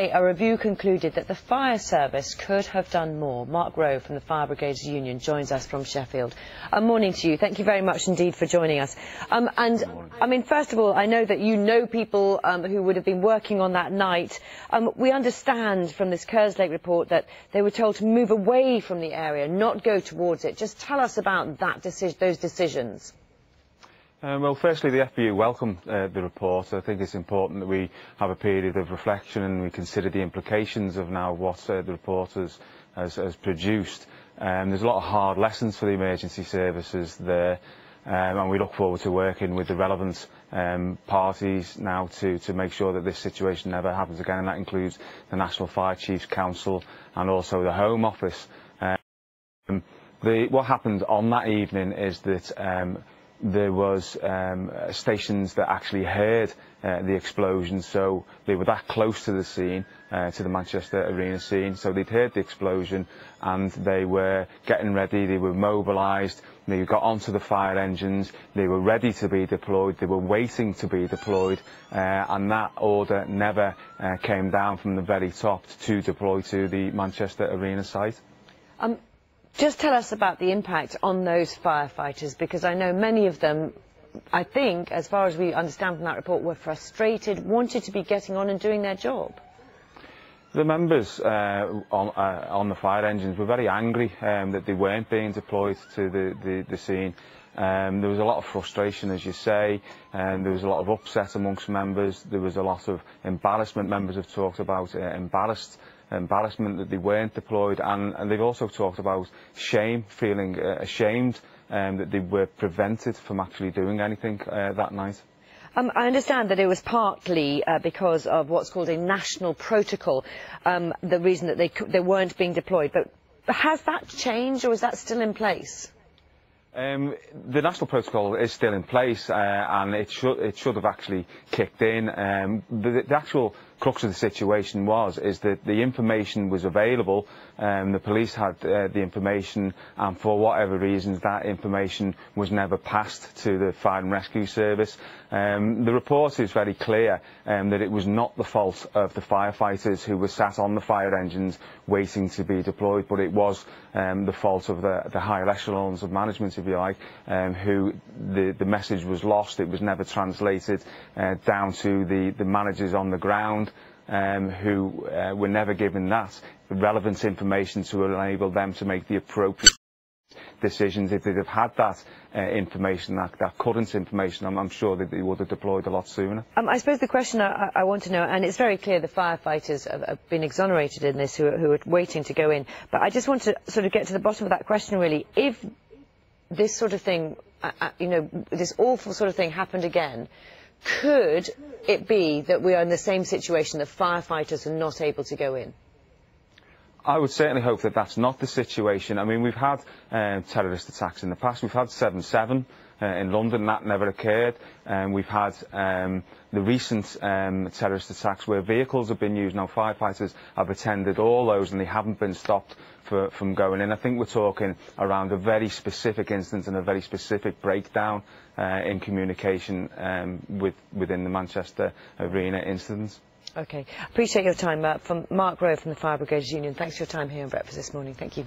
A review concluded that the fire service could have done more. Mark Rowe from the Fire Brigades Union joins us from Sheffield. Morning to you. Thank you very much indeed for joining us. I mean, first of all, I know that you know people who would have been working on that night. We understand from this Kerslake report that they were told to move away from the area, not go towards it. Just tell us about that those decisions. Well, firstly, the FBU welcome the report. I think it's important that we have a period of reflection and we consider the implications of now what the report has produced. There's a lot of hard lessons for the emergency services there, and we look forward to working with the relevant parties now to make sure that this situation never happens again, and that includes the National Fire Chiefs Council and also the Home Office. What happened on that evening is that there was stations that actually heard the explosion, so they were that close to the scene, to the Manchester Arena scene, so they'd heard the explosion and they were getting ready, they were mobilised, they got onto the fire engines, they were ready to be deployed, they were waiting to be deployed, and that order never came down from the very top to deploy to the Manchester Arena site. Just tell us about the impact on those firefighters, because I know many of them, I think, as far as we understand from that report, were frustrated, wanted to be getting on and doing their job. The members on the fire engines were very angry that they weren't being deployed to the scene. There was a lot of frustration, as you say, and there was a lot of upset amongst members. There was a lot of embarrassment. Members have talked about embarrassment that they weren't deployed, and they've also talked about shame, feeling ashamed that they were prevented from actually doing anything that night. I understand that it was partly because of what's called a national protocol, the reason that they weren't being deployed, but has that changed or is that still in place? The national protocol is still in place, and it should have actually kicked in. The actual crux of the situation is that the information was available, the police had the information, and for whatever reasons that information was never passed to the Fire and Rescue Service. The report is very clear that it was not the fault of the firefighters who were sat on the fire engines waiting to be deployed, but it was the fault of the higher echelons of management, if you like, who the message was lost, it was never translated down to the managers on the ground, who were never given that relevant information to enable them to make the appropriate decisions. If they'd have had that information, that current information, I'm sure that they would have deployed a lot sooner. I suppose the question I want to know, and it's very clear the firefighters have been exonerated in this who are waiting to go in, but I just want to sort of get to the bottom of that question really. If this sort of thing, you know, this awful sort of thing happened again, could it be that we are in the same situation, that firefighters are not able to go in? I would certainly hope that that's not the situation. I mean, we've had terrorist attacks in the past. We've had 7/7 in London, that never occurred. We've had the recent terrorist attacks where vehicles have been used. Now, firefighters have attended all those and they haven't been stopped from going in. I think we're talking around a very specific instance and a very specific breakdown in communication within the Manchester Arena incidents. OK. Appreciate your time. From Mark Rowe from the Fire Brigades Union. Thanks for your time here on Breakfast this morning. Thank you.